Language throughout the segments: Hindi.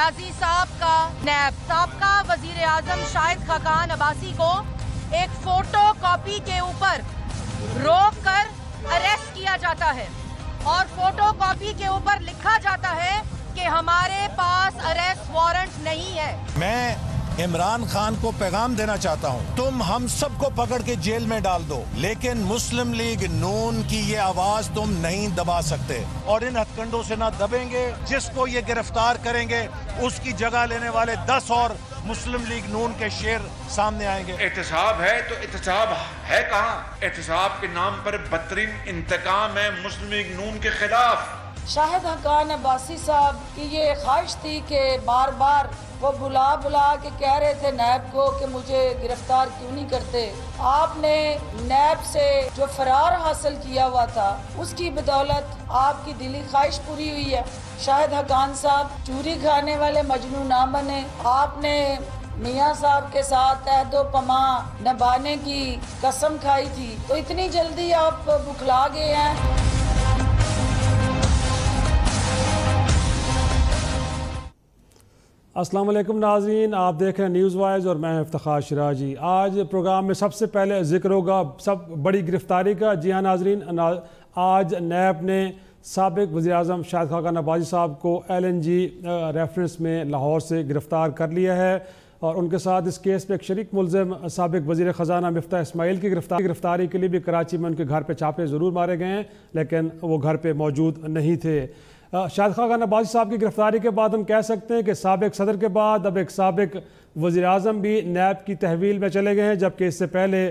न्याजी साहब का नैब साबका वजीर आजम शाहिद खाकान अब्बासी को एक फोटो कॉपी के ऊपर रोक कर अरेस्ट किया जाता है और फोटो कॉपी के ऊपर लिखा जाता है कि हमारे पास अरेस्ट वारंट नहीं है। मैं इमरान खान को पैगाम देना चाहता हूं, तुम हम सबको पकड़ के जेल में डाल दो, लेकिन मुस्लिम लीग नून की ये आवाज तुम नहीं दबा सकते और इन हथकंडों से ना दबेंगे। जिसको ये गिरफ्तार करेंगे उसकी जगह लेने वाले 10 और मुस्लिम लीग नून के शेर सामने आएंगे। एहतसाब है तो एहतसाब है कहाँ? एहतसाब के नाम पर बदतरीन इंतकाम है मुस्लिम लीग नून के खिलाफ। शाहिद खाकान अब्बासी साहब की ये ख्वाहिश थी कि बार बार वो बुला के कह रहे थे नैब को कि मुझे गिरफ्तार क्यों नहीं करते। आपने नैब से जो फरार हासिल किया हुआ था उसकी बदौलत आपकी दिली ख्वाहिश पूरी हुई है। शाहिद खाकान साहब चूरी खाने वाले मजनू ना बने। आपने मियाँ साहब के साथ अहदो पमा निभाने की कसम खाई थी, तो इतनी जल्दी आप बुखला गए हैं। अस्सलाम वालेकुम नाज़रीन, आप देख रहे हैं न्यूज़वाइज और मैं इफ्तिखार शिराजी। आज प्रोग्राम में सबसे पहले जिक्र होगा सब बड़ी गिरफ्तारी का। जी हाँ नाज़रीन, आज नैब ने साबिक वज़ीर आज़म शाहिद खाकान अब्बासी साहब को LNG रेफरेंस में लाहौर से गिरफ़्तार कर लिया है और उनके साथ इस केस में एक शरीक मुलज़िम साबिक वज़ीर ख़जाना मिफ्ता इस्माइल की गिरफ़्तारी के लिए भी कराची में उनके घर पर छापे ज़रूर मारे गए हैं, लेकिन वो घर पर मौजूद नहीं थे। शाहिद खाकान अब्बासी साहब की गिरफ्तारी के बाद हम कह सकते हैं कि साबिक सदर के बाद अब एक साबिक वज़ीर आज़म भी नैब की तहवील में चले गए हैं, जबकि इससे पहले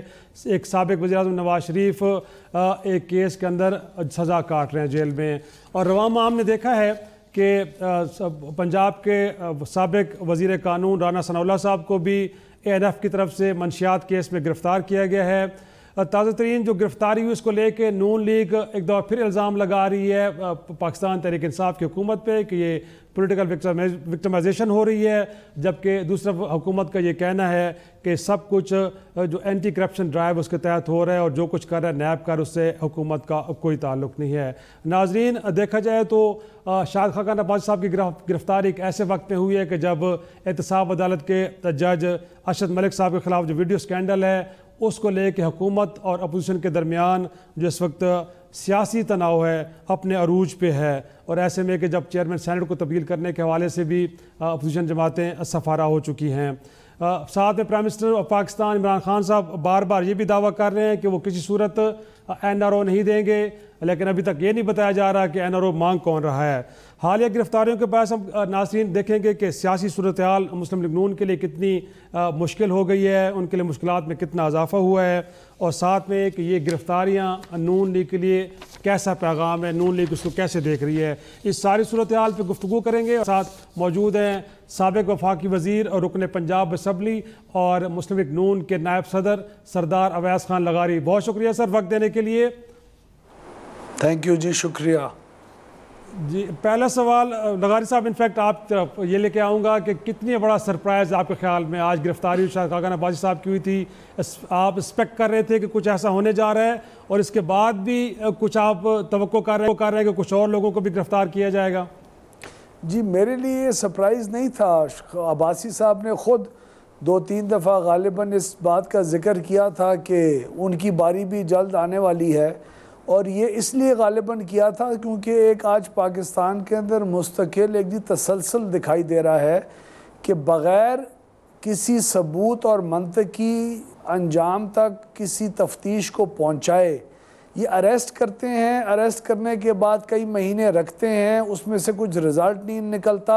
एक साबिक वज़ीर आज़म नवाज शरीफ एक केस के अंदर सज़ा काट रहे हैं जेल में। और रवामा हमने देखा है कि पंजाब के साबिक वज़ीर कानून राना सनाउल्लाह साहब को भी ANF की तरफ से मंशियात केस में गिरफ़्तार किया गया है। ताज़ा तरीन जो गिरफ्तारी हुई उसको लेके नून लीग एक दफ़ा फिर इल्ज़ाम लगा रही है पाकिस्तान तहरीक इंसाफ की हुकूमत पे कि ये पॉलिटिकल विक्टिमाइजेशन हो रही है, जबकि दूसरा हुकूमत का ये कहना है कि सब कुछ जो एंटी करप्शन ड्राइव उसके तहत हो रहा है और जो कुछ कर रहा है नैब कर उससे हुकूमत का कोई ताल्लुक़ नहीं है। नाज़रीन, देखा जाए तो शाहिद खाकान अब्बासी साहब की गिरफ्तारी एक ऐसे वक्त में हुई है कि जब एहतसाब अदालत के जज अरशद मलिक साहब के ख़िलाफ़ जो वीडियो स्कैंडल है उसको लेके हुकूमत और अपोजिशन के दरमियान जो इस वक्त सियासी तनाव है अपने अरूज पे है और ऐसे में कि जब चेयरमैन सेनेट को तब्दील करने के हवाले से भी अपोजिशन जमातें सफारा हो चुकी हैं। साथ में prime minister of Pakistan Imran Khan साहब बार बार ये भी दावा कर रहे हैं कि वो किसी सूरत NRO नहीं देंगे, लेकिन अभी तक ये नहीं बताया जा रहा कि NRO मांग कौन रहा है। हालिया गिरफ्तारियों के पास हम नाज़रीन देखेंगे कि सियासी सूरत हाल मुस्लिम लीग नून के लिए कितनी मुश्किल हो गई है, उनके लिए मुश्किलात में कितना इजाफा हुआ है और साथ में कि ये गिरफ्तारियाँ नून लीग के लिए कैसा पैगाम है, नून लीग उसको कैसे देख रही है। इस सारी सूरत हाल पर गुफ्तगू करेंगे। और साथ मौजूद हैं साबिक वफाकी वज़ीर और रुकन पंजाब असम्बली और मुस्लिम लीग नून के नायब सदर सरदार अवैस खान लगारी। बहुत शुक्रिया सर वक्त देने के लिए। थैंक यू जी, शुक्रिया जी। पहला सवाल लगारी साहब, इनफैक्ट आप तरफ ये लेके आऊँगा कि कितनी बड़ा सरप्राइज़ आपके ख्याल में आज गिरफ्तारी शाहिद खाकान अब्बासी साहब की हुई थी? आप एक्सपेक्ट कर रहे थे कि कुछ ऐसा होने जा रहा है और इसके बाद भी कुछ आप तवक्को कर रहे हैं कि कुछ और लोगों को भी गिरफ्तार किया जाएगा? जी, मेरे लिए सरप्राइज़ नहीं था। अब्बासी साहब ने ख़ुद 2-3 दफ़ा गालिबन इस बात का जिक्र किया था कि उनकी बारी भी जल्द आने वाली है और ये इसलिए गालिबन किया था क्योंकि एक आज पाकिस्तान के अंदर मुस्तकिल एक तसलसल दिखाई दे रहा है कि बग़ैर किसी सबूत और मंतकी अंजाम तक किसी तफ्तीश को पहुँचाए ये अरेस्ट करते हैं। अरेस्ट करने के बाद कई महीने रखते हैं, उसमें से कुछ रिज़ल्ट नहीं निकलता,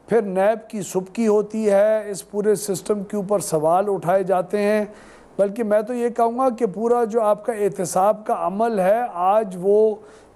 फिर नैब की सुबकी होती है, इस पूरे सिस्टम के ऊपर सवाल उठाए जाते हैं। बल्कि मैं तो ये कहूँगा कि पूरा जो आपका एहतसाब का अमल है आज वो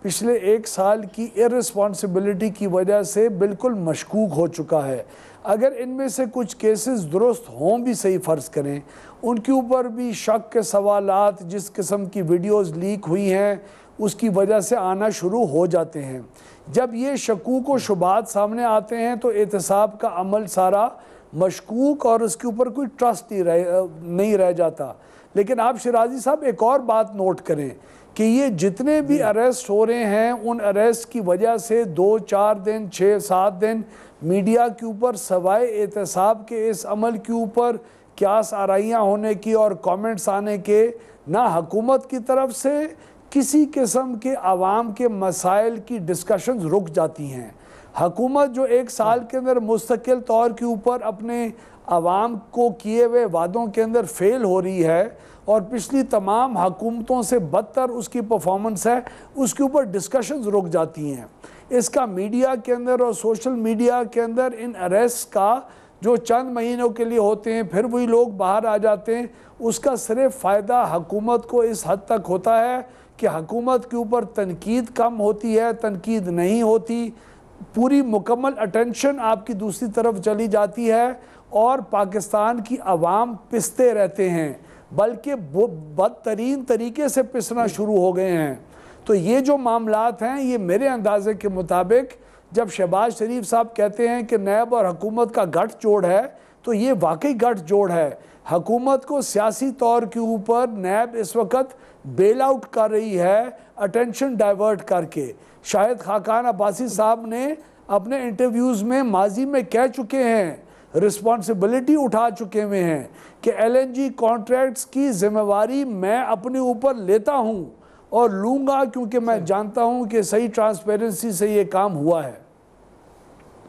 पिछले 1 साल की इर्रेस्पॉन्सिबिलिटी की वजह से बिल्कुल मशकूक हो चुका है। अगर इनमें से कुछ केसेस दुरुस्त हों भी, सही फ़र्ज़ करें, उनके ऊपर भी शक के सवालात जिस किस्म की वीडियोस लीक हुई हैं उसकी वजह से आना शुरू हो जाते हैं। जब ये शकूक व शुबात सामने आते हैं तो एहतसाब का अमल सारा मशकूक और उसके ऊपर कोई ट्रस्ट नहीं रह जाता। लेकिन आप शिराजी साहब एक और बात नोट करें कि ये जितने भी अरेस्ट हो रहे हैं उन अरेस्ट की वजह से 2-4 दिन 6-7 दिन मीडिया के ऊपर सवाए एहतसाब के इस अमल के ऊपर क्यास आराइयाँ होने की और कमेंट्स आने के ना हुकूमत की तरफ से किसी किस्म के आवाम के मसाइल की डिस्कशंस रुक जाती हैं। हुकूमत जो 1 साल के अंदर मुस्तकिल तौर के ऊपर अपने आवाम को किए हुए वादों के अंदर फेल हो रही है और पिछली तमाम हुकूमतों से बदतर उसकी परफॉर्मेंस है, उसके ऊपर डिस्कशंस रुक जाती हैं। इसका मीडिया के अंदर और सोशल मीडिया के अंदर इन अरेस्ट का जो चंद महीनों के लिए होते हैं फिर वही लोग बाहर आ जाते हैं, उसका सिर्फ फ़ायदा हुकूमत को इस हद तक होता है कि हुकूमत के ऊपर तनकीद कम होती है, तनकीद नहीं होती, पूरी मुकम्मल अटेंशन आपकी दूसरी तरफ चली जाती है और पाकिस्तान की आवाम पिसते रहते हैं, बल्कि बदतरीन तरीके से पिसना शुरू हो गए हैं। तो ये जो मामलात हैं ये मेरे अंदाजे के मुताबिक जब शहबाज शरीफ साहब कहते हैं कि नैब और हुकूमत का गठजोड़ है तो ये वाकई गठजोड़ है। हुकूमत को सियासी तौर के ऊपर नैब इस वक्त बेल आउट कर रही है, अटेंशन डाइवर्ट करके। शाहिद खाकान अब्बासी साहब ने अपने इंटरव्यूज़ में माजी में कह चुके हैं, रिस्पॉन्सिबिलिटी उठा चुके हुए हैं कि LNG कॉन्ट्रैक्ट्स की जिम्मेवारी मैं अपने ऊपर लेता हूं और लूँगा, क्योंकि मैं जानता हूं कि सही ट्रांसपेरेंसी से ये काम हुआ है।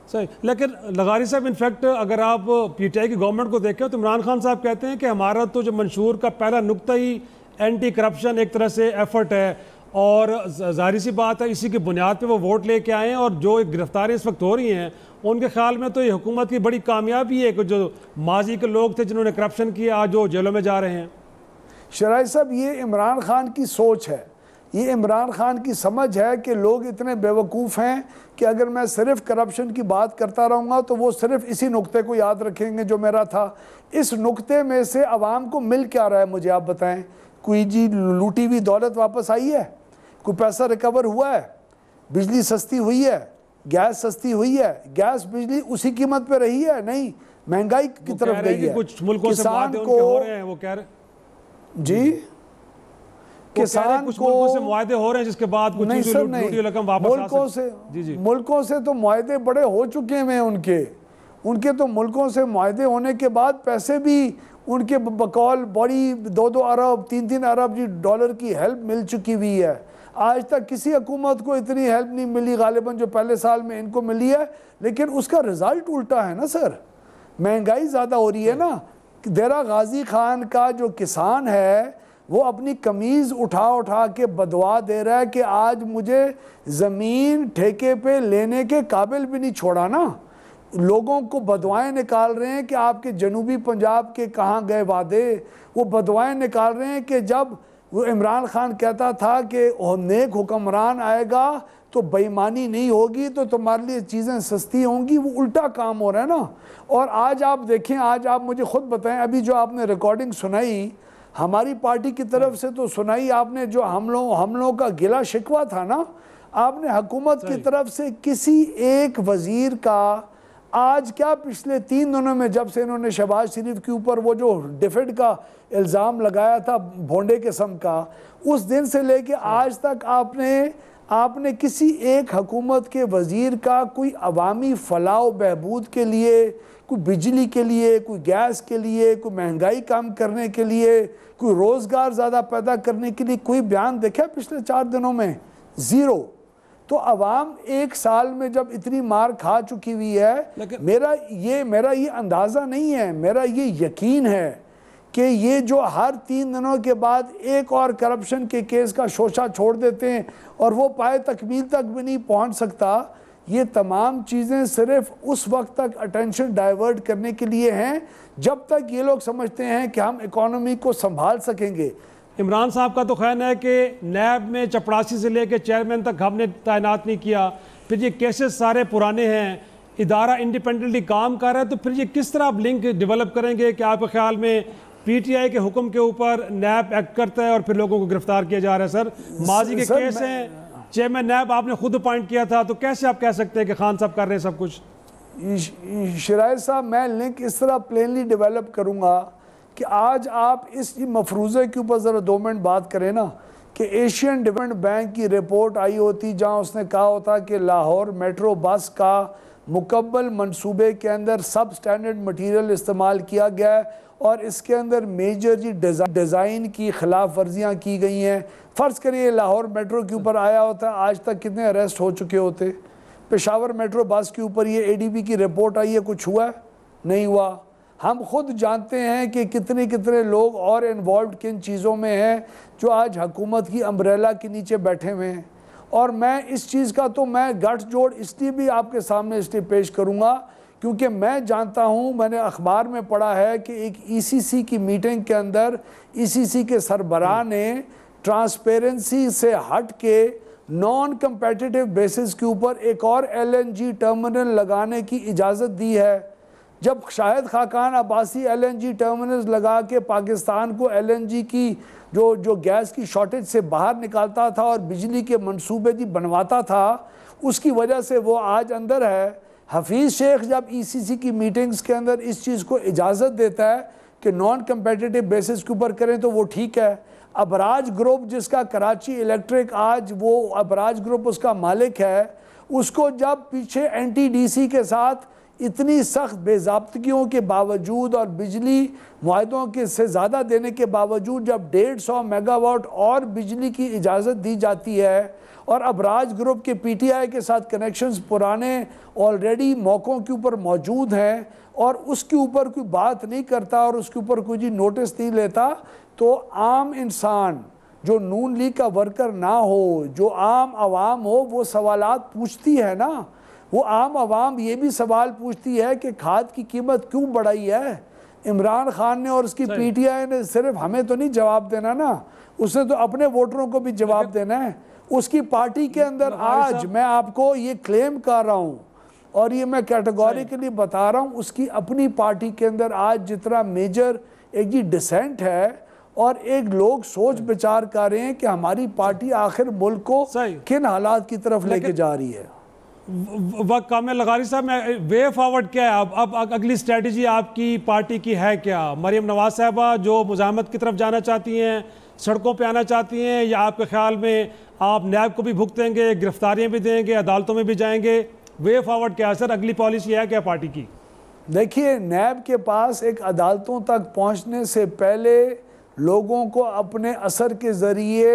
सही, लेकिन लगारी साहब इनफैक्ट अगर आप PTI की गवर्नमेंट को देखें तो इमरान खान साहब कहते हैं कि हमारा तो जो मंशूर का पहला नुक्ता ही एंटी करप्शन एक तरह से एफर्ट है और जाहिर सी बात है इसी की बुनियाद पे वो वोट लेके आए हैं और जो गिरफ्तारियाँ इस वक्त हो रही हैं उनके ख्याल में तो ये हुकूमत की बड़ी कामयाबी है कि जो माजी के लोग थे जिन्होंने करप्शन किया आज जो जेलों में जा रहे हैं। शराय साहब, ये इमरान खान की सोच है, ये इमरान खान की समझ है कि लोग इतने बेवकूफ़ हैं कि अगर मैं सिर्फ करप्शन की बात करता रहूँगा तो वो सिर्फ इसी नुक्ते को याद रखेंगे जो मेरा था। इस नुक्ते में से आवाम को मिल क्या रहा है मुझे आप बताएं? कोई जी लूटी हुई दौलत वापस आई है? कोई पैसा रिकवर हुआ है? बिजली सस्ती हुई है? गैस सस्ती हुई है? गैस बिजली उसी कीमत पे रही है? नहीं, महंगाई की तरफ गई है। कुछ मुल्कों से किसान को हो रहे हैं, वो कह रहे जी किसान कुछ को मुल्कों से मुआहदे हो रहे हैं जिसके बाद कुछ नहीं सर नहीं, रकम वापस मुल्कों से मुल्कों से तो मुआहदे बड़े हो चुके हैं उनके तो मुल्कों से मुआहदे होने के बाद पैसे भी उनके बकौल बड़ी 2-2 अरब 3-3 अरब डॉलर की हेल्प मिल चुकी हुई है। आज तक किसी हुकूमत को इतनी हेल्प नहीं मिली गालिबन जो पहले साल में इनको मिली है, लेकिन उसका रिजल्ट उल्टा है ना सर, महंगाई ज़्यादा हो रही है ना। देरा गाजी खान का जो किसान है वो अपनी कमीज़ उठा उठा के बदवा दे रहा है कि आज मुझे ज़मीन ठेके पे लेने के काबिल भी नहीं छोड़ा ना। लोगों को बदवाएं निकाल रहे हैं कि आपके जनूबी पंजाब के कहाँ गए वादे, वो बदवाएं निकाल रहे हैं कि जब वो इमरान खान कहता था कि नेक हुक्मरान आएगा तो बेईमानी नहीं होगी तो तुम्हारे लिए चीज़ें सस्ती होंगी, वो उल्टा काम हो रहा है ना। और आज आप देखें, आज आप मुझे खुद बताएं, अभी जो आपने रिकॉर्डिंग सुनाई हमारी पार्टी की तरफ से तो सुनाई आपने, जो हम लोगों का गिला शिकवा था ना, आपने हुकूमत की तरफ से किसी एक वजीर का आज क्या पिछले 3 दिनों में जब से इन्होंने शहबाज शरीफ के ऊपर वो जो डिफेड का इल्ज़ाम लगाया था भोंडे किस्म का, उस दिन से लेके आज तक आपने किसी एक हुकूमत के वजीर का कोई अवामी फलाह बहबूद के लिए, कोई बिजली के लिए, कोई गैस के लिए, कोई महंगाई कम करने के लिए, कोई रोज़गार ज़्यादा पैदा करने के लिए कोई बयान देखा पिछले 4 दिनों में? ज़ीरो। तो अवाम 1 साल में जब इतनी मार खा चुकी हुई है, मेरा ये अंदाज़ा नहीं है, मेरा ये यकीन है कि ये जो हर 3 दिनों के बाद एक और करप्शन के केस का शोशा छोड़ देते हैं और वो पाए तकमील तक भी नहीं पहुंच सकता, ये तमाम चीज़ें सिर्फ उस वक्त तक अटेंशन डाइवर्ट करने के लिए हैं जब तक ये लोग समझते हैं कि हम इकोनॉमी को संभाल सकेंगे। इमरान साहब का तो ख्याल है कि नैब में चपरासी से लेकर चेयरमैन तक हमने तैनात नहीं किया, फिर ये केसेस सारे पुराने हैं, इदारा इंडिपेंडेंटली काम कर रहा है, तो फिर ये किस तरह आप लिंक डेवलप करेंगे कि आपके ख्याल में PTI के हुक्म के ऊपर नैब एक्ट करता है और फिर लोगों को गिरफ्तार किया जा रहा है? सर माजी के केस हैं, चेयरमैन नैब आपने खुद अपॉइंट किया था, तो कैसे आप कह सकते हैं कि खान साहब कर रहे हैं सब कुछ? शराय साहब, मैं लिंक इस तरह प्लेनली डेवलप करूँगा कि आज आप इस मफरूज़े के ऊपर ज़रा 2 मिनट बात करें ना कि एशियन डेवलपमेंट बैंक की रिपोर्ट आई होती जहां उसने कहा होता कि लाहौर मेट्रो बस का मुकम्मल मंसूबे के अंदर सब स्टैंडर्ड मटीरियल इस्तेमाल किया गया है और इसके अंदर मेजर जी डिज़ाइन की खिलाफ वर्जियाँ की गई हैं। फ़र्ज़ करिए लाहौर मेट्रो के ऊपर आया होता, आज तक कितने अरेस्ट हो चुके होते। पेशावर मेट्रो बस के ऊपर ये ADB की रिपोर्ट आई है, कुछ हुआ नहीं हुआ। हम खुद जानते हैं कि कितने कितने लोग और इन्वॉल्व किन चीज़ों में हैं जो आज हुकूमत की अम्ब्रेला के नीचे बैठे हुए हैं। और मैं इस चीज़ का तो मैं गठ जोड़ इसलिए भी आपके सामने इसलिए पेश करूँगा क्योंकि मैं जानता हूँ, मैंने अखबार में पढ़ा है कि एक ECC की मीटिंग के अंदर ECC के सरबराह ने ट्रांसपेरेंसी से हट के नॉन कम्पेटिटिव बेसिस के ऊपर एक और LNG टर्मिनल लगाने की इजाज़त दी है। जब शाहिद खाकान अब्बासी LNG टर्मिनल लगा के पाकिस्तान को LNG की जो गैस की शॉर्टेज से बाहर निकालता था और बिजली के मंसूबे भी बनवाता था, उसकी वजह से वो आज अंदर है। हफीज़ शेख जब ECC की मीटिंग्स के अंदर इस चीज़ को इजाज़त देता है कि नॉन कम्पेटिटिव बेसिस के ऊपर करें तो वो ठीक है। अबराज ग्रुप जिसका कराची इलेक्ट्रिक आज वो अबराज ग्रुप उसका मालिक है, उसको जब पीछे NTDC के साथ इतनी सख्त बेज़ाब्तगियों के बावजूद और बिजली मुआहदों के से ज़्यादा देने के बावजूद जब 150 मेगावाट और बिजली की इजाज़त दी जाती है और अबराज ग्रुप के PTI के साथ कनेक्शंस पुराने ऑलरेडी मौक़ों के ऊपर मौजूद हैं और उसके ऊपर कोई बात नहीं करता और उसके ऊपर कोई नोटिस नहीं लेता, तो आम इंसान जो नून लीग का वर्कर ना हो, जो आम आवाम हो, वो सवालात पूछती है ना। वो आम आवाम ये भी सवाल पूछती है कि खाद की कीमत क्यों बढ़ाई है। इमरान खान ने और उसकी PTI ने सिर्फ हमें तो नहीं जवाब देना ना, उसने तो अपने वोटरों को भी जवाब देना है। उसकी पार्टी के अंदर आज मैं आपको ये क्लेम कर रहा हूँ और ये मैं कैटेगोरिकली बता रहा हूँ, उसकी अपनी पार्टी के अंदर आज जितना मेजर एक जी डिसेंट है और एक लोग सोच विचार कर रहे हैं कि हमारी पार्टी आखिर मुल्क को किन हालात की तरफ लेके जा रही है। वक्त कम है। लगारी साहब, मैं वे फॉरवर्ड क्या है अब अगली स्ट्रेटजी आपकी पार्टी की है क्या? मरियम नवाज साहबा जो मुजाहमत की तरफ जाना चाहती हैं, सड़कों पे आना चाहती हैं, या आपके ख्याल में आप नैब को भी भुगतेंगे, गिरफ्तारियां भी देंगे, अदालतों में भी जाएंगे? वे फॉरवर्ड क्या है सर, अगली पॉलिसी है क्या पार्टी की? देखिए, नैब के पास एक अदालतों तक पहुंचने से पहले लोगों को अपने असर के ज़रिए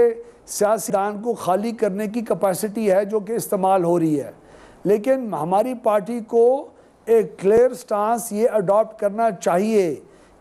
सियासतदान को खाली करने की कैपेसिटी है जो कि इस्तेमाल हो रही है। लेकिन हमारी पार्टी को एक क्लियर स्टांस ये अडॉप्ट करना चाहिए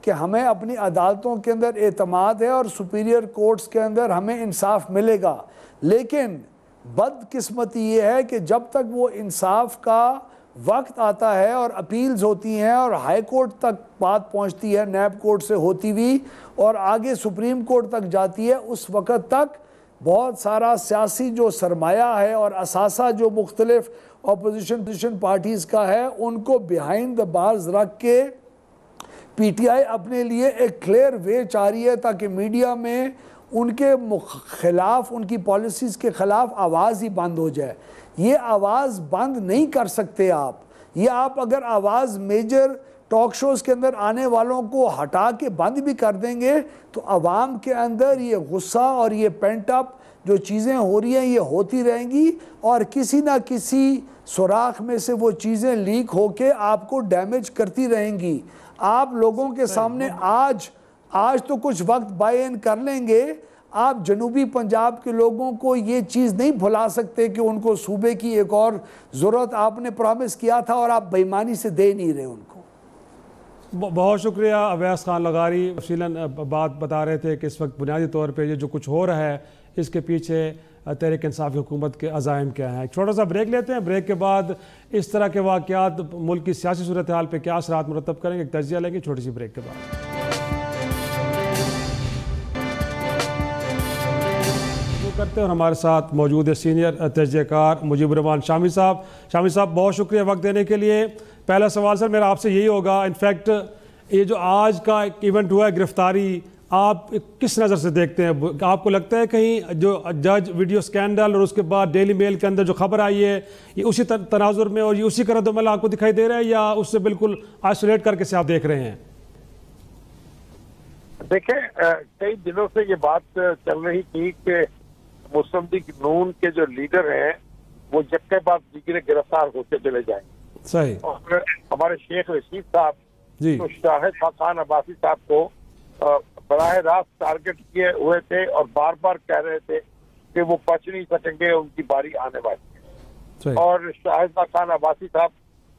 कि हमें अपनी अदालतों के अंदर एतमाद है और सुपीरियर कोर्ट्स के अंदर हमें इंसाफ मिलेगा। लेकिन बदकिस्मती ये है कि जब तक वो इंसाफ का वक्त आता है और अपील्स होती हैं और हाई कोर्ट तक बात पहुंचती है, नैब कोर्ट से होती हुई और आगे सुप्रीम कोर्ट तक जाती है, उस वक़्त तक बहुत सारा सियासी जो सरमाया है और असासा जो मुख्तलिफ अपोजिशन पार्टीज़ का है, उनको बिहाइंड द बार्स रख के PTI अपने लिए एक क्लियर वे चाह रही है ताकि मीडिया में उनके खिलाफ, उनकी पॉलिसीज़ के ख़िलाफ़ आवाज़ ही बंद हो जाए। ये आवाज़ बंद नहीं कर सकते आप। ये आप अगर आवाज़ मेजर टॉक शोज़ के अंदर आने वालों को हटा के बंद भी कर देंगे तो आवाम के अंदर ये गुस्सा और ये पेंट अप जो चीज़ें हो रही हैं ये होती रहेंगी और किसी ना किसी सुराख में से वो चीज़ें लीक होके आपको डैमेज करती रहेंगी। आप लोगों के सामने आज तो कुछ वक्त बाय इन कर लेंगे, आप जनूबी पंजाब के लोगों को ये चीज़ नहीं भुला सकते कि उनको सूबे की एक और ज़रूरत आपने प्रॉमिस किया था और आप बेईमानी से दे नहीं रहे उनको। बहुत शुक्रिया अवैस खान लगारी, तफसीलन बात बता रहे थे कि इस वक्त बुनियादी तौर पे ये जो कुछ हो रहा है इसके पीछे तहरीक इंसाफ की हुकूमत के अज़ाइम क्या हैं। एक छोटा सा ब्रेक लेते हैं, ब्रेक के बाद इस तरह के वाक़यात मुल्क की सियासी सूरत हाल पे क्या असरात मुरतब करेंगे, एक तजिया लेंगे छोटी सी ब्रेक के बाद। करते हैं और हमारे साथ मौजूद है सीनियर तजज़ियाकार मुजीबुर शामी साहब। शामी साहब, बहुत शुक्रिया वक्त देने के लिए। पहला सवाल सर मेरा आपसे यही होगा, इनफैक्ट ये जो आज का इवेंट हुआ है गिरफ्तारी, आप किस नज़र से देखते हैं? आपको लगता है कहीं जो जज वीडियो स्कैंडल और उसके बाद डेली मेल के अंदर जो खबर आई है ये उसी तनाजुर में और ये उसी का रद्द-ओ-अमल आपको दिखाई दे रहा है या उससे बिल्कुल आइसोलेट करके से आप देख रहे हैं? देखें, कई दिनों से ये बात चल रही थी कि मुस्लिम लीग नून के जो लीडर हैं वो जक्के बाद दिगरे गिरफ्तार होते चले जाएंगे। सही। और हमारे शेख रशीद साहब जी तो शाहिद खान अब्बासी साहब को बराह रास्त टारगेट किए हुए थे और बार बार कह रहे थे कि वो बच नहीं सकेंगे, उनकी बारी आने वाली है। और शाहिद खान अब्बासी साहब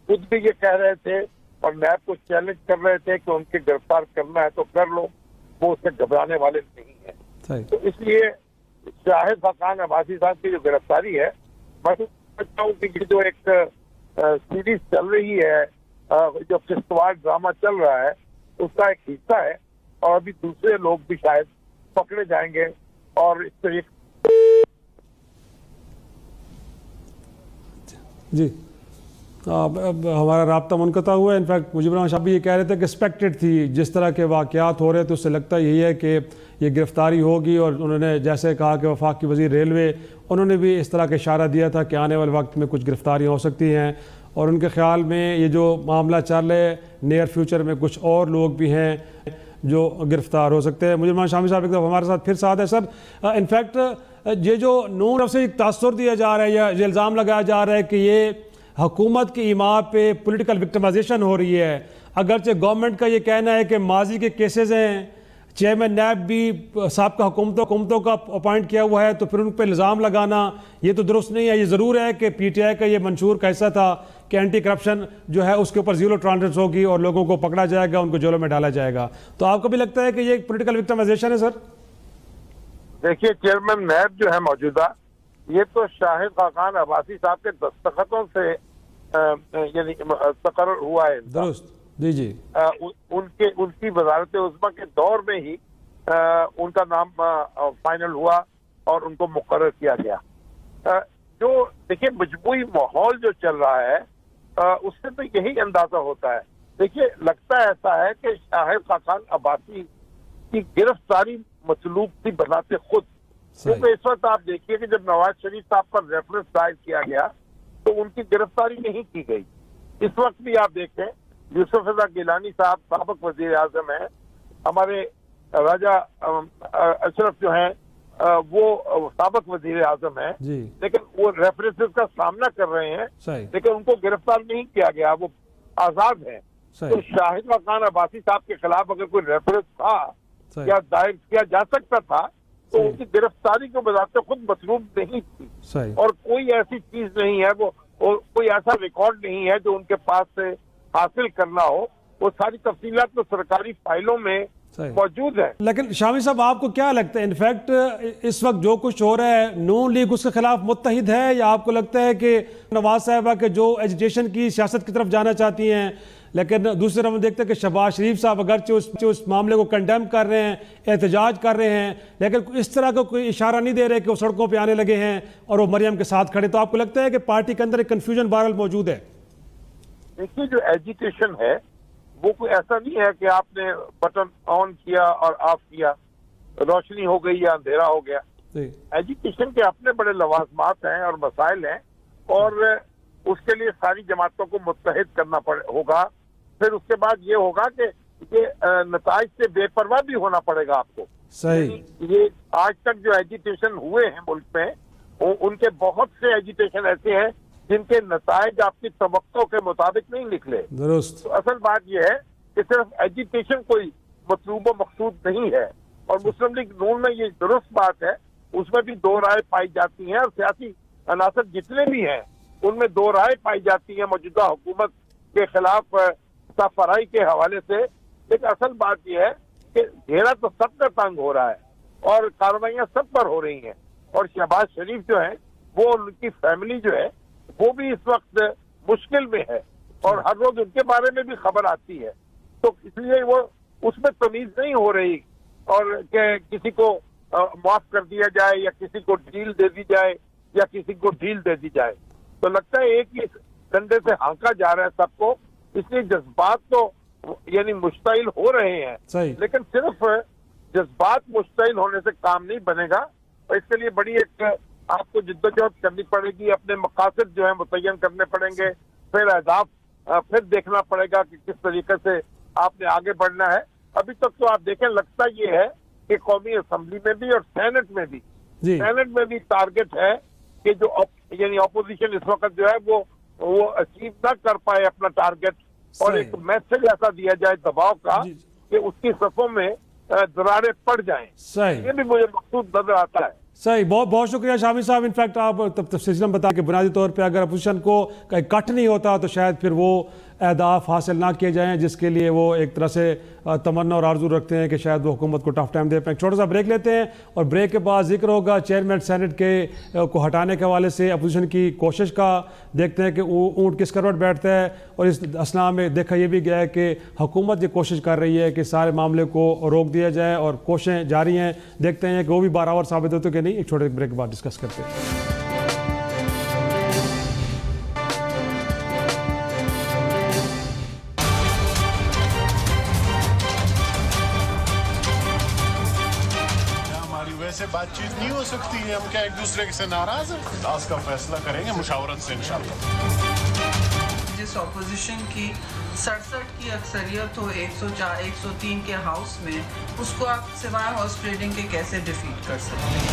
खुद भी ये कह रहे थे और नैब को चैलेंज कर रहे थे कि उनके गिरफ्तार करना है तो कर लो, वो उससे घबराने वाले नहीं है। तो इसलिए शाहिद खान अब्बासी साहब की जो गिरफ्तारी है, मैं समझता हूँ कि ये जो एक सीरीज चल रही है, जो किस्तवाड़ ड्रामा चल रहा है, उसका एक हिस्सा है और अभी दूसरे लोग भी शायद पकड़े जाएंगे और इस तरीके। जी अब हमारा राब्ता मुनक़ता हुआ है। इनफैक्ट मुजीब रहमान साहब भी ये कह रहे थे कि एक्सपेक्टेड थी, जिस तरह के वाक़यात हो रहे थे उससे लगता यही है कि ये गिरफ्तारी होगी। और उन्होंने जैसे कहा कि वफाकी वज़ीर रेलवे, उन्होंने भी इस तरह का इशारा दिया था कि आने वाले वक्त में कुछ गिरफ्तारियाँ हो सकती हैं। और उनके ख्याल में ये जो मामला चल रहा है, नियर फ्यूचर में कुछ और लोग भी हैं जो गिरफ्तार हो सकते हैं। मुजीब रहमान शामी साहब एक दफ़ा हमारे साथ फिर साथ है सर। इनफैक्ट ये जो नून तरफ से एक तासुर दिया जा रहा है या ये इल्ज़ाम लगाया जा रहा है कि ये हुकूमत की इमाम पे पॉलिटिकल विक्टिमाइजेशन हो रही है, अगरचे गवर्नमेंट का ये कहना है कि माजी के केसेस हैं, चेयरमैन नैब भी साहब हुकूमतों का अपॉइंट किया हुआ है, तो फिर उन पर इल्ज़ाम लगाना ये तो दुरुस्त नहीं है। ये ज़रूर है कि PTI का ये मंशूर कैसा था कि एंटी करप्शन जो है उसके ऊपर ज़ीरो टॉलरेंस होगी और लोगों को पकड़ा जाएगा, उनको जेलों में डाला जाएगा। तो आपको भी लगता है कि ये पॉलिटिकल विक्टिमाइजेशन है सर? देखिए, चेयरमैन नैब जो है मौजूदा, ये तो शाहिद खान अब्बासी साहब के दस्तखतों से यानी तकर्रर हुआ है। दुरुस्त, जी जी। उनकी वज़ारत उज़्मा के दौर में ही उनका नाम फाइनल हुआ और उनको मुकर्रर किया गया। जो देखिए मजबूरी माहौल जो चल रहा है उससे तो यही अंदाजा होता है। देखिए, लगता ऐसा है कि शाहिद खान अब्बासी की गिरफ्तारी मतलूब थी बनाते खुद, क्योंकि इस वक्त आप देखिए कि जब नवाज शरीफ साहब पर रेफरेंस दायर किया गया तो उनकी गिरफ्तारी नहीं की गई। इस वक्त भी आप देखें, यूसुफ रज़ा गिलानी साहब साबिक वज़ीर आज़म है, हमारे राजा अशरफ जो है वो साबिक वज़ीर आज़म है, लेकिन वो रेफरेंसेस का सामना कर रहे हैं, लेकिन उनको गिरफ्तार नहीं किया गया, वो आजाद है। तो शाहिद खान अब्बासी साहब के खिलाफ अगर कोई रेफरेंस था या दायर किया जा सकता था तो उनकी गिरफ्तारी को बजाते खुद मतलूब नहीं थी। और कोई ऐसी चीज नहीं है, वो कोई ऐसा रिकॉर्ड नहीं है जो उनके पास से हासिल करना हो। वो सारी तफसीलात तो सरकारी फाइलों में मौजूद है। लेकिन शामी साहब, आपको क्या लगता है इनफैक्ट इस वक्त जो कुछ हो रहा है, नून लीग उसके खिलाफ मुत्तहिद है, या आपको लगता है कि नवाज साहिबा के जो एजुटेशन की सियासत की तरफ जाना चाहती हैं, लेकिन दूसरी तरफ हम देखते हैं कि शहबाज शरीफ साहब अगरचे उस मामले को कंडेम कर रहे हैं, एहतजाज कर रहे हैं, लेकिन इस तरह का कोई इशारा नहीं दे रहे कि वो सड़कों पे आने लगे हैं और वो मरियम के साथ खड़े। तो आपको लगता है कि पार्टी के अंदर एक कन्फ्यूजन बहरहाल मौजूद है? देखिए, जो एजिटेशन है वो कोई ऐसा नहीं है कि आपने बटन ऑन किया और ऑफ किया, रोशनी हो गई या अंधेरा हो गया। एजुकेशन के अपने बड़े लवाजमात हैं और मसाइल हैं और उसके लिए सारी जमातों को मुत्तहिद करना होगा। फिर उसके बाद ये होगा कि ये नताइज से बेपरवाह भी होना पड़ेगा आपको। सही। ये आज तक जो एजुटेशन हुए हैं मुल्क में, उनके बहुत से एजुटेशन ऐसे हैं जिनके नताइज आपकी तवक्को के मुताबिक नहीं निकले। दुरुस्त। तो असल बात यह है कि सिर्फ एजुकेशन कोई मतलूब व मकसूद नहीं है। और मुस्लिम लीग नून में ये दुरुस्त बात है, उसमें भी दो राय पाई जाती हैं और सियासी अनासर जितने भी हैं उनमें दो राय पाई जाती है मौजूदा हुकूमत के खिलाफ सफराई के हवाले से। लेकिन असल बात यह है कि घेरा तो सबका तंग हो रहा है और कार्रवाइयां सब पर हो रही हैं। और शहबाज शरीफ जो है वो, उनकी फैमिली जो है वो भी इस वक्त मुश्किल में है और हर रोज उनके बारे में भी खबर आती है। तो इसलिए वो उसमें तमीज नहीं हो रही और किसी को माफ कर दिया जाए या किसी को ढील दे दी जाए या किसी को ढील दे दी जाए। तो लगता है एक ही डंडे से हाँका जा रहा है सबको, इसलिए जज्बात तो यानी मुश्तइल हो रहे हैं। लेकिन सिर्फ जज्बात मुश्तइल होने से काम नहीं बनेगा और इसके लिए बड़ी एक आपको जिद्दोजहद करनी पड़ेगी, अपने मकासद जो है मुतय्यन करने पड़ेंगे, फिर अहदाफ फिर देखना पड़ेगा कि किस तरीके से आपने आगे बढ़ना है। अभी तक तो आप देखें, लगता ये है कि कौमी असम्बली में भी और सेनेट में भी सेनेट में भी टारगेट है कि जो यानी ऑपोजिशन इस वक्त जो है वो अचीव ना कर पाए अपना टारगेट, और एक मैसेज ऐसा दिया जाए दबाव का कि उसकी सफों में दरारें पड़ जाएं। ये भी मुझे मकसूद नजर आता है। सही, बहुत बहुत शुक्रिया शामिर साहब। इनफैक्ट आप तफसील बता के बुनियादी तौर पे अगर अपोजिशन को कट नहीं होता तो शायद फिर वो अहदाफ हासिल ना किए जाएं जिसके लिए वो एक तरह से तमन्ना और आरजू रखते हैं कि शायद वो हुकूमत को टफ टाइम दे पाएँ। छोटा सा ब्रेक लेते हैं और ब्रेक के बाद जिक्र होगा चेयरमैन सेनेट के को हटाने के हवाले से अपोजिशन की कोशिश का। देखते हैं कि ऊँट किस करवट बैठता है, और इस असना में देखा यह भी गया है कि हुकूमत ये कोशिश कर रही है कि सारे मामले को रोक दिया जाए और कोशिशें जारी हैं। देखते हैं कि वो भी बराबर साबित होते कि नहीं। एक छोटे ब्रेक के बाद डिस्कस करते हैं। से बातचीत नहीं हो सकती है? हम क्या एक दूसरे से नाराज हैं? इजलास का फैसला करेंगे मुशावरत से इंशाल्लाह। जिस ऑपोजिशन की 67 की अक्सरियत हो 104 103 के हाउस में, उसको आप सिवाय हॉर्स ट्रेडिंग के कैसे डिफीट कर सकते हैं?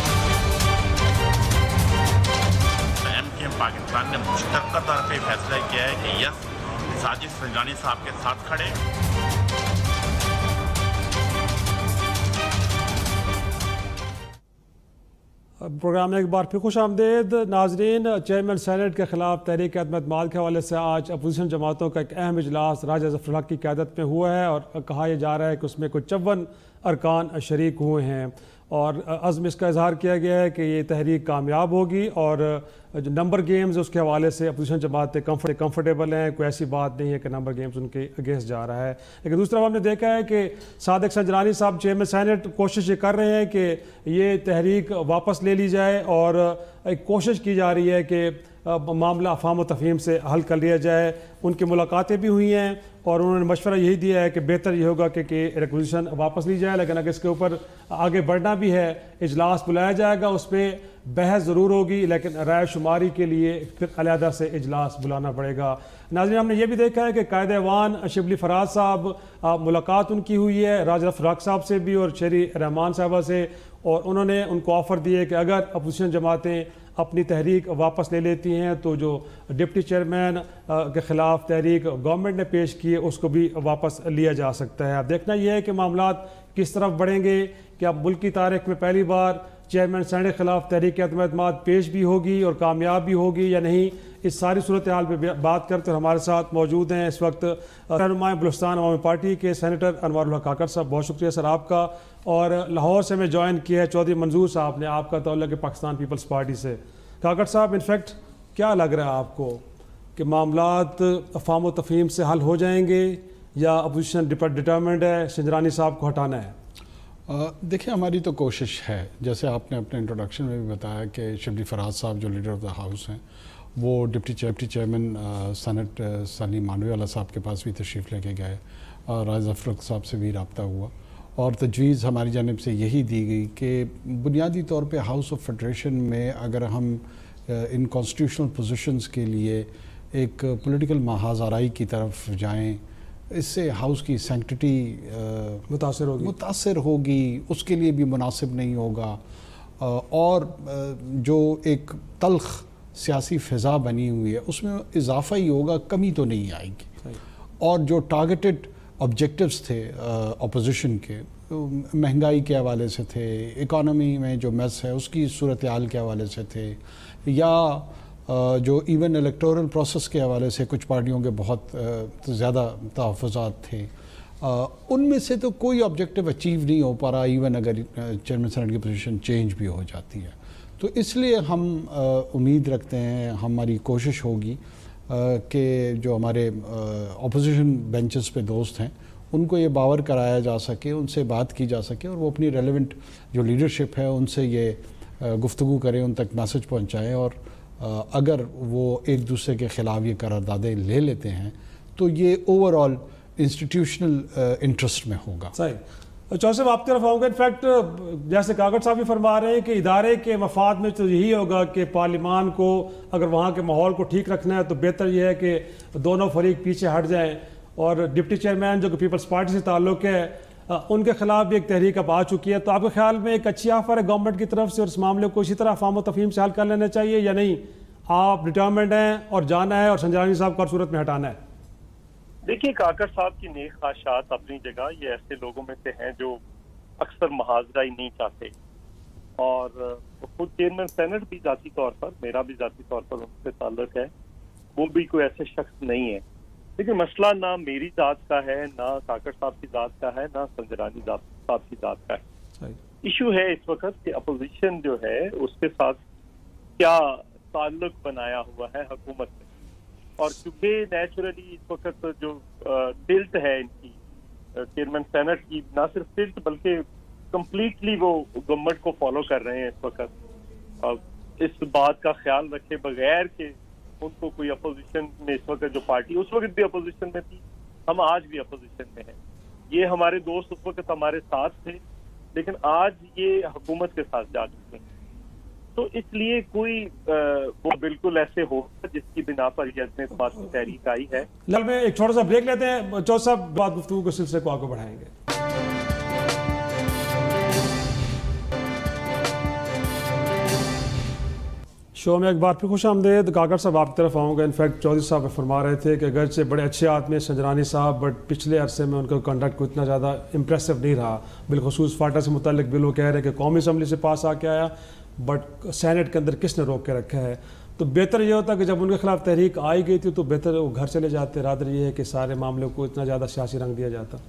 पाकिस्तान ने मुश्तरका तौर पर फैसला किया है कि यस, साजिद संजानी साहब के साथ खड़े। प्रोग्राम में एक बार फिर खुश आमदेद नाजरीन। चेयरमैन सेनेट के खिलाफ तहरीक अहमद के हवाले से आज अपोजिशन जमातों का एक अहम इजलास राजा ज़फ़र हक की क़यादत में हुआ है, और कहा यह जा रहा है कि उसमें कुछ 54 अरकान शरीक हुए हैं, और अज़्म इसका इजहार किया गया है कि ये तहरीक कामयाब होगी, और जो नंबर गेम्स उसके हवाले से अपोजिशन जमातें कंफर्टेबल हैं। कोई ऐसी बात नहीं है कि नंबर गेम्स उनके अगेंस्ट जा रहा है। लेकिन दूसरा हमने देखा है कि सादिक संजरानी साहब चेयरमैन सेनेट कोशिश ये कर रहे हैं कि ये तहरीक वापस ले ली जाए, और एक कोशिश की जा रही है कि मामला अफ़ाम व तफ़हीम से हल कर लिया जाए। उनकी मुलाकातें भी हुई हैं और उन्होंने मशवरा यही दिया है कि बेहतर ये होगा कि रिक्वेजिशन वापस ली जाए, लेकिन अगर इसके ऊपर आगे बढ़ना भी है, इजलास बुलाया जाएगा, उस पर बहस ज़रूर होगी, लेकिन राय शुमारी के लिए फिर अलहदा से इजलास बुलाना पड़ेगा। नाज़रीन, हमने ये भी देखा है कि कायदे-ए-वान शिबली फराज साहब मुलाकात उनकी हुई है राजा फ़राक साहब से भी और शेरी रहमान साहबा से, और उन्होंने उनको ऑफ़र दिए कि अगर अपोजिशन जमातें अपनी तहरीक वापस ले लेती हैं तो जो डिप्टी चेयरमैन के ख़िलाफ़ तहरीक गवर्नमेंट ने पेश की है उसको भी वापस लिया जा सकता है। अब देखना यह है कि मामलात किस तरफ बढ़ेंगे। क्या मुल्क की तारीख में पहली बार चेयरमैन सेनेट के खिलाफ तहरीक एतमाद पेश भी होगी और कामयाब भी होगी या नहीं? इस सारी सूरत हाल पर बात करते हमारे साथ मौजूद हैं इस वक्त रहनुमाए बलूचिस्तान अवामी पार्टी के सेनेटर अनवारुल हक काकड़ साहब। बहुत शुक्रिया सर आपका। और लाहौर से हमें ज्वाइन किया है चौधरी मंजूर साहब ने, आपका तौल्लुक है पाकिस्तान पीपल्स पार्टी से। काकड़ साहब, इनफैक्ट क्या लग रहा है आपको कि मामलात अफ़ाम व तफ़हीम से हल हो जाएंगे या अपोजिशन डिटर्मिन्ड है संजरानी साहब को हटाना है? देखिए, हमारी तो कोशिश है, जैसे आपने अपने इंट्रोडक्शन में भी बताया कि शिबली फराज साहब जो लीडर ऑफ द हाउस हैं वो डिप्टी चेयरमैन सेनेट सलीम मानवी वाला साहब के पास भी तशरीफ़ लेके गए, राजा फ़राक साहब से भी रब्ता हुआ, और तजवीज़ हमारी जानिब से यही दी गई कि बुनियादी तौर पे हाउस ऑफ फेडरेशन में अगर हम इन कॉन्स्टिट्यूशनल पोजीशंस के लिए एक पॉलिटिकल महाज़ाराई की तरफ जाएं, इससे हाउस की सैंक्टिटी मुतासर होगी, उसके लिए भी मुनासिब नहीं होगा, और जो एक तल्ख़ सियासी फ़िज़ा बनी हुई है उसमें इजाफ़ा ही होगा, कमी तो नहीं आएगी। और जो टारगेटेड ऑब्जेक्टिव्स थे अपोजिशन के, महंगाई के हवाले से थे, इकॉनमी में जो मेस है उसकी सूरत हाल के हवाले से थे, या जो इवन इलेक्टोरल प्रोसेस के हवाले से कुछ पार्टियों के बहुत ज़्यादा तहफ़्फ़ुज़ात थे, उनमें से तो कोई ऑब्जेक्टिव अचीव नहीं हो पा रहा, इवन अगर चेयरमैन सेनेट की पोजीशन चेंज भी हो जाती है। तो इसलिए हम उम्मीद रखते हैं, हमारी कोशिश होगी कि जो हमारे अपोजिशन बेंचेस पे दोस्त हैं उनको ये बावर कराया जा सके, उनसे बात की जा सके, और वो अपनी रेलेवेंट जो लीडरशिप है उनसे ये गुफ्तगू करें, उन तक मैसेज पहुंचाएं, और अगर वो एक दूसरे के ख़िलाफ़ ये करारदादें ले लेते हैं तो ये ओवरऑल इंस्टीट्यूशनल इंटरेस्ट में होगा। सही। चौधरी साहब, आपकी तरफ आऊँगा। इनफैक्ट जैसे काकड़ साहब भी फरमा रहे हैं कि इदारे के मफाद में तो यही होगा कि पार्लिमान को अगर वहाँ के माहौल को ठीक रखना है तो बेहतर यह है कि दोनों फरीक पीछे हट जाएं, और डिप्टी चेयरमैन जो कि पीपल्स पार्टी से ताल्लुक़ है उनके खिलाफ भी एक तहरीक अब आ चुकी है, तो आपके ख्याल में एक अच्छी ऑफर है गवर्नमेंट की तरफ से और इस मामले को इसी तरह फाहम तफहीम से हल कर लेना चाहिए या नहीं, आप डिटर्मेंट हैं और जाना है और संजरानी साहब को हर सूरत में हटाना है? देखिए, काकर साहब की नेक ख्वाहिशात अपनी जगह, ये ऐसे लोगों में से हैं जो अक्सर मुहावजा ही नहीं चाहते, और खुद चेयरमैन सेनेट भी जाती तौर पर, मेरा भी जाती तौर पर उनसे ताल्लुक है, वो भी कोई ऐसे शख्स नहीं है। लेकिन मसला ना मेरी जात का है, ना काकर साहब की जात का है, ना संजरानी साहब की जात का है। इशू है इस वक्त कि अपोजिशन जो है उसके साथ क्या ताल्लुक बनाया हुआ है हुकूमत में, और क्योंकि नेचुरली इस वक्त जो टिल्ट है इनकी चेयरमैन सेनेट की, ना सिर्फ टिल्ट बल्कि कंप्लीटली वो गवर्नमेंट को फॉलो कर रहे हैं इस वक्त, इस बात का ख्याल रखे बगैर कि उनको कोई अपोजिशन में, इस वक्त जो पार्टी उस वक्त भी अपोजिशन में थी, हम आज भी अपोजिशन में हैं, ये हमारे दोस्त उस वक्त हमारे साथ थे, लेकिन आज ये हुकूमत के साथ जा चुके हैं। तो इसलिए कोई वो बिल्कुल ऐसे होगा जिसकी बिना पर ये अपने पास तहरीक आई है। लाल में एक छोटा सा ब्रेक लेते हैं, चौधरी साहब बात गुफ्तगू के सिलसिले को आगे बढ़ाएंगे। शो में एक बार फिर खुश आमदेद। काकर साहब आपकी तरफ आऊँगा। इनफैक्ट चौधरी साहब फरमा रहे थे कि अगरचे बड़े अच्छे आदमी हैं संजरानी साहब, बट पिछले अरसे में उनका कंडक्ट को इतना ज़्यादा इम्प्रेसिव नहीं रहा। बिलखसूस फाटा से मुतल्लिक बिल वो कह रहे हैं कि कौमी असम्बली से पास आके आया, बट सेनेट के अंदर किसने रोक के रखा है। तो बेहतर ये होता कि जब उनके खिलाफ तहरीक आई गई थी तो बेहतर वो घर चले जाते। रादर ये है कि सारे मामले को इतना ज़्यादा सियासी रंग दिया जाता।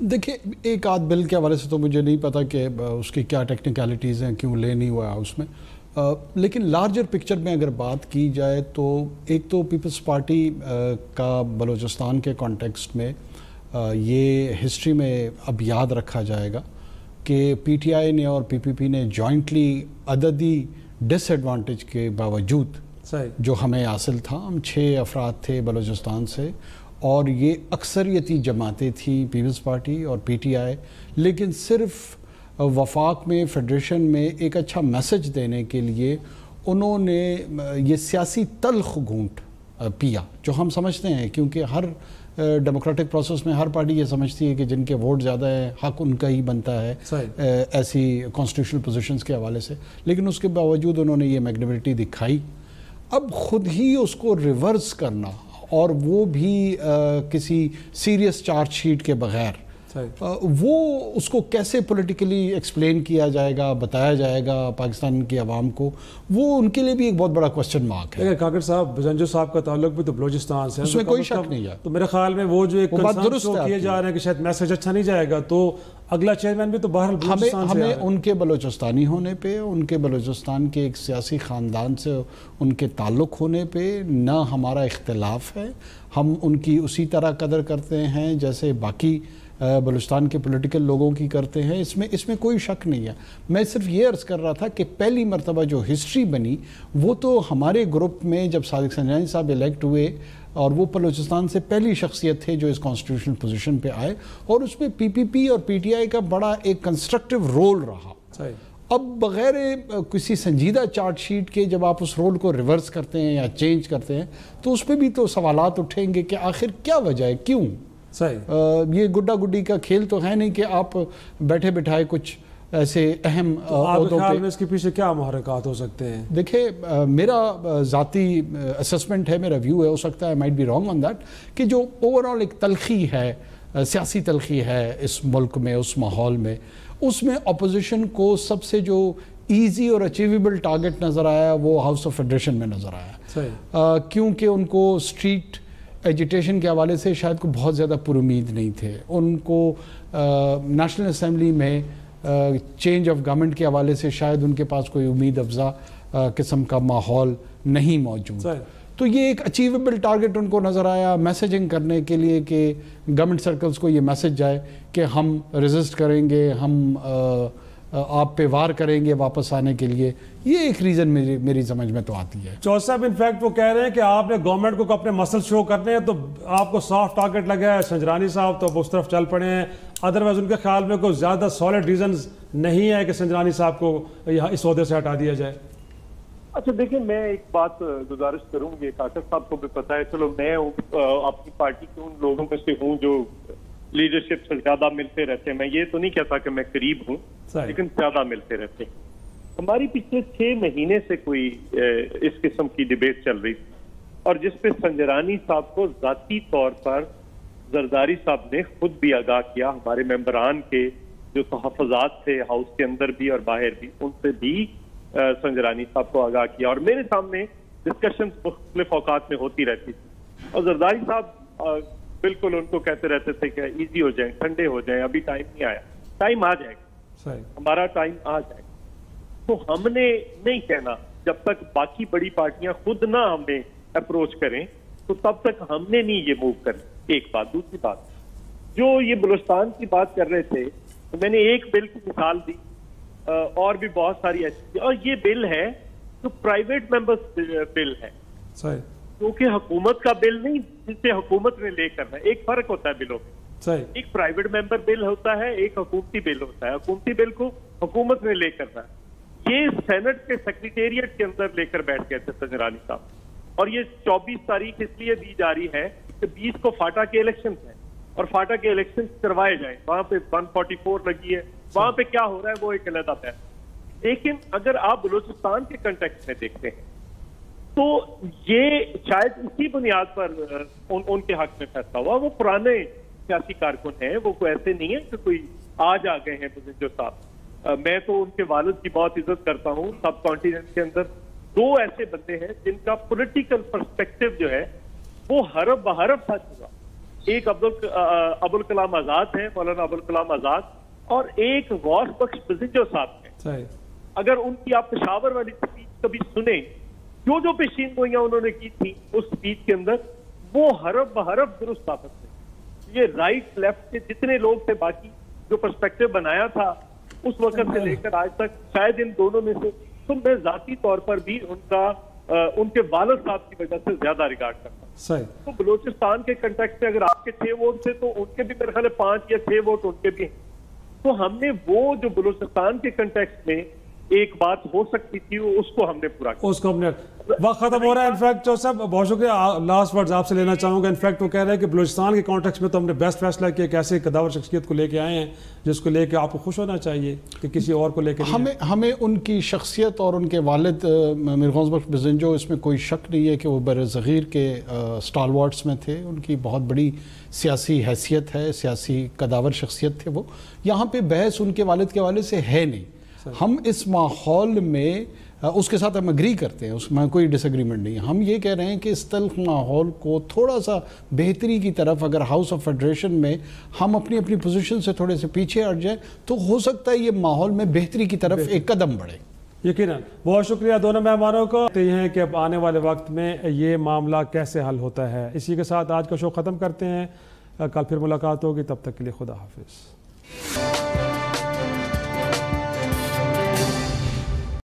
देखिए, एक आध बिल के हवाले से तो मुझे नहीं पता कि उसकी क्या टेक्निकलिटीज़ हैं, क्यों ले नहीं हुआ उसमें, लेकिन लार्जर पिक्चर में अगर बात की जाए तो एक तो पीपल्स पार्टी का बलूचिस्तान के कॉन्टेक्स्ट में ये हिस्ट्री में अब याद रखा जाएगा कि पीटीआई ने और पीपीपी ने जॉइंटली अददी डिसएडवांटेज के बावजूद जो हमें हासिल था, हम 6 अफराद थे बलूचिस्तान से और ये अक्सरियती जमातें थी पीपल्स पार्टी और पीटीआई, लेकिन सिर्फ वफाक में फेडरेशन में एक अच्छा मैसेज देने के लिए उन्होंने ये सियासी तल्ख घूंट पिया, जो हम समझते हैं, क्योंकि हर डेमोक्रेटिक प्रोसेस में हर पार्टी ये समझती है कि जिनके वोट ज़्यादा है हक उनका ही बनता है ऐसी कॉन्स्टिट्यूशनल पोजीशंस के हवाले से, लेकिन उसके बावजूद उन्होंने ये मैग्नेबिलिटी दिखाई। अब खुद ही उसको रिवर्स करना और वो भी किसी सीरियस चार्जशीट के बगैर, वो उसको कैसे पॉलिटिकली एक्सप्लेन किया जाएगा, बताया जाएगा पाकिस्तान की आवाम को, वो उनके लिए भी एक बहुत बड़ा क्वेश्चन मार्क है। काकर साहब, जंजो साहब का ताल्लुक भी तो बलूचिस्तान से है, उसमें कोई शक नहीं है। तो मेरे ख्याल में वो जो एक कंसर्न शो किए जा रहे हैं कि शायद मैसेज अच्छा नहीं जाएगा, तो अगला चेयरमैन भी तो बहरहाल बलूचिस्तान से हमें उनके बलूचिस्तानी होने पे, उनके बलूचिस्तान के एक सियासी ख़ानदान से उनके ताल्लुक़ होने पे ना हमारा इख्तिलाफ है। हम उनकी उसी तरह कदर करते हैं जैसे बाकी बलूचिस्तान के पॉलिटिकल लोगों की करते हैं, इसमें कोई शक नहीं है। मैं सिर्फ ये अर्ज़ कर रहा था कि पहली मरतबा जो हिस्ट्री बनी वो तो हमारे ग्रुप में जब सादिक संजरानी साहब इलेक्ट हुए और वो बलूचिस्तान से पहली शख्सियत थे जो इस कॉन्स्टिट्यूशनल पोजीशन पे आए, और उसमें पीपीपी और पीटीआई का बड़ा एक कंस्ट्रक्टिव रोल रहा। अब बग़ैर किसी संजीदा चार्जशीट के जब आप उस रोल को रिवर्स करते हैं या चेंज करते हैं तो उस पर भी तो सवालात उठेंगे कि आखिर क्या वजह है, क्यों। ये गुड्डा गुड्डी का खेल तो है नहीं कि आप बैठे बिठाए कुछ ऐसे अहम आपके ख्याल में इसके पीछे क्या मुहर्रिकात हो सकते हैं? देखिए, मेरा ज़ाती असेसमेंट है, मेरा व्यू है, हो सकता है might be wrong on that, कि जो ओवरऑल एक तलखी है, सियासी तलखी है इस मुल्क में, उस माहौल में, उसमें अपोजिशन को सबसे जो ईजी और अचीवेबल टारगेट नज़र आया वो हाउस ऑफ फेडरेशन में नज़र आया, क्योंकि उनको स्ट्रीट एजिटेशन के हवाले से शायद को बहुत ज़्यादा पुरुमीद नहीं थे, उनको नेशनल असम्बली में चेंज ऑफ गवर्नमेंट के हवाले से शायद उनके पास कोई उम्मीद अफजा किस्म का माहौल नहीं मौजूद। तो ये एक अचीवेबल टारगेट उनको नज़र आया मैसेजिंग करने के लिए कि गवर्नमेंट सर्कल्स को ये मैसेज जाए कि हम रेजिस्ट करेंगे, हम आप पे वार करेंगे वापस आने के लिए। ये एक रीज़न मेरी समझ में तो आती है। चौधरी साहब, इनफैक्ट वो कह रहे हैं कि आपने गवर्नमेंट को अपने मसल शो करने हैं तो आपको सॉफ्ट टारगेट लगा है। संजरानी साहब तो उस तरफ चल पड़े हैं, अदरवाइज उनके ख्याल में कोई ज़्यादा सॉलिड रीजंस नहीं है कि संजरानी साहब को यहाँ इस ओहदे से हटा दिया जाए। अच्छा, देखिए, मैं एक बात गुजारिश करूंगी, काकर साहब को भी पता है, चलो मैं अपनी पार्टी के उन लोगों में से हूँ जो लीडरशिप से ज्यादा मिलते रहते हैं। मैं ये तो नहीं कहता कि मैं करीब हूँ, लेकिन ज्यादा मिलते रहते हैं। हमारी पिछले 6 महीने से कोई इस किस्म की डिबेट चल रही थी और जिसपे संजरानी साहब को जाती तौर पर जरदारी साहब ने खुद भी आगाह किया, हमारे मेंबरान के जो तहफ़्फ़ुज़ात थे हाउस के अंदर भी और बाहर भी, उनसे भी संजरानी साहब को आगाह किया और मेरे सामने डिस्कशन मुख्तलिफ औकात में होती रहती थी। और जरदारी साहब बिल्कुल उनको कहते रहते थे कि इजी हो जाए, ठंडे हो जाए, अभी टाइम नहीं आया। टाइम आ जाएगा, हमारा टाइम आ जाएगा। तो हमने नहीं कहना जब तक बाकी बड़ी पार्टियां खुद ना हमें अप्रोच करें, तो तब तक हमने नहीं ये मूव करना। एक बात। दूसरी बात, जो ये बलूचिस्तान की बात कर रहे थे, तो मैंने एक बिल की मिसाल दी और भी बहुत सारी ऐसी, और ये बिल है जो प्राइवेट मेंबर्स बिल है, क्योंकि हुकूमत का बिल नहीं जिसे हुकूमत ने ले करना है। एक फर्क होता है बिलों में, एक प्राइवेट मेंबर बिल होता है, एक हुकूमती बिल होता है। हुकूमती बिल को हुकूमत ने ले करना है। ये सेनेट के सेक्रेटेरिएट के अंदर लेकर बैठ गए थे संजरानी साहब, और ये 24 तारीख इसलिए दी जा रही है कि 20 को फाटा के इलेक्शन है और फाटा के इलेक्शन करवाए जाए। वहां पे 144 लगी है, वहां पे क्या हो रहा है वो एक अलग है। लेकिन अगर आप बलूचिस्तान के कंटेक्स्ट में देखते हैं तो ये शायद इसी बुनियाद पर उनके हक में फैसला हुआ। वो पुराने सियासी कारकुन हैं, वो कोई ऐसे नहीं है कि कोई आज आ गए हैं बुजुर्ग साहब। मैं तो उनके वालिद की बहुत इज्जत करता हूँ। सब कॉन्टिनेंट के अंदर 2 ऐसे बंदे हैं जिनका पॉलिटिकल पर्सपेक्टिव जो है वो हरफ बहरफ सच हुआ। एक अबुल कलाम आजाद है, मौलाना अबुल कलाम आजाद, और एक गौस बख्श बजिंजो साहब हैं। अगर उनकी आप पेशावर वाली स्पीच कभी सुने, जो पेशीन गोइयां उन्होंने की थी उस स्पीच के अंदर, वो हरफ बहरफ दुरुस्त साबित थे। ये राइट लेफ्ट के जितने लोग थे, बाकी जो पर्सपेक्टिव बनाया था उस वक्त से लेकर आज तक, शायद इन दोनों में से तो मैं जाती तौर पर भी उनके वालिद साहब की वजह से ज्यादा रिगार्ड करता हूं। तो बलूचिस्तान के कंटेक्स्ट में अगर आपके 6 वोट थे तो उनके भी मेरे ख्याल 5 या 6 वोट उनके भी हैं। तो हमने वो जो बलूचिस्तान के कंटेक्स्ट में एक बात हो सकती थी उसको हमने पूरा किया। उसको हमने वक्त खत्म हो रहा है। इनफैक्ट जो सब बहुत शुक्रिया, लास्ट वर्ड्स आपसे लेना चाहूँगा। इनफैक्ट वो कह रहे हैं कि बलूचिस्तान के कॉन्टेक्स्ट में तो हमने बेस्ट फैसला किया, कैसे कदावर शख्सियत को लेके आए हैं जिसको लेके आपको खुश होना चाहिए कि किसी और को लेकर हमें उनकी शख्सियत और उनके वालिद मिर्गौस बख्श बजिंजो, इसमें कोई शक नहीं है कि वो बर-ए-ज़ग़ीर के स्टालवार्ट्स में थे। उनकी बहुत बड़ी सियासी हैसियत है, सियासी कदावर शख्सियत थे वो। यहाँ पे बहस उनके वालिद के हवाले से है नहीं। हम इस माहौल में उसके साथ हम एग्री करते हैं, उसमें कोई डिसएग्रीमेंट नहीं। हम ये कह रहे हैं कि इस तल्ख माहौल को थोड़ा सा बेहतरी की तरफ अगर हाउस ऑफ फेडरेशन में हम अपनी अपनी पोजीशन से थोड़े से पीछे हट जाए तो हो सकता है ये माहौल में बेहतरी की तरफ एक कदम बढ़े। यकीनन। बहुत शुक्रिया दोनों मेहमानों को। ये हैं कि अब आने वाले वक्त में ये मामला कैसे हल होता है। इसी के साथ आज का शो ख़त्म करते हैं। कल फिर मुलाकात होगी, तब तक के लिए खुदा हाफिज़।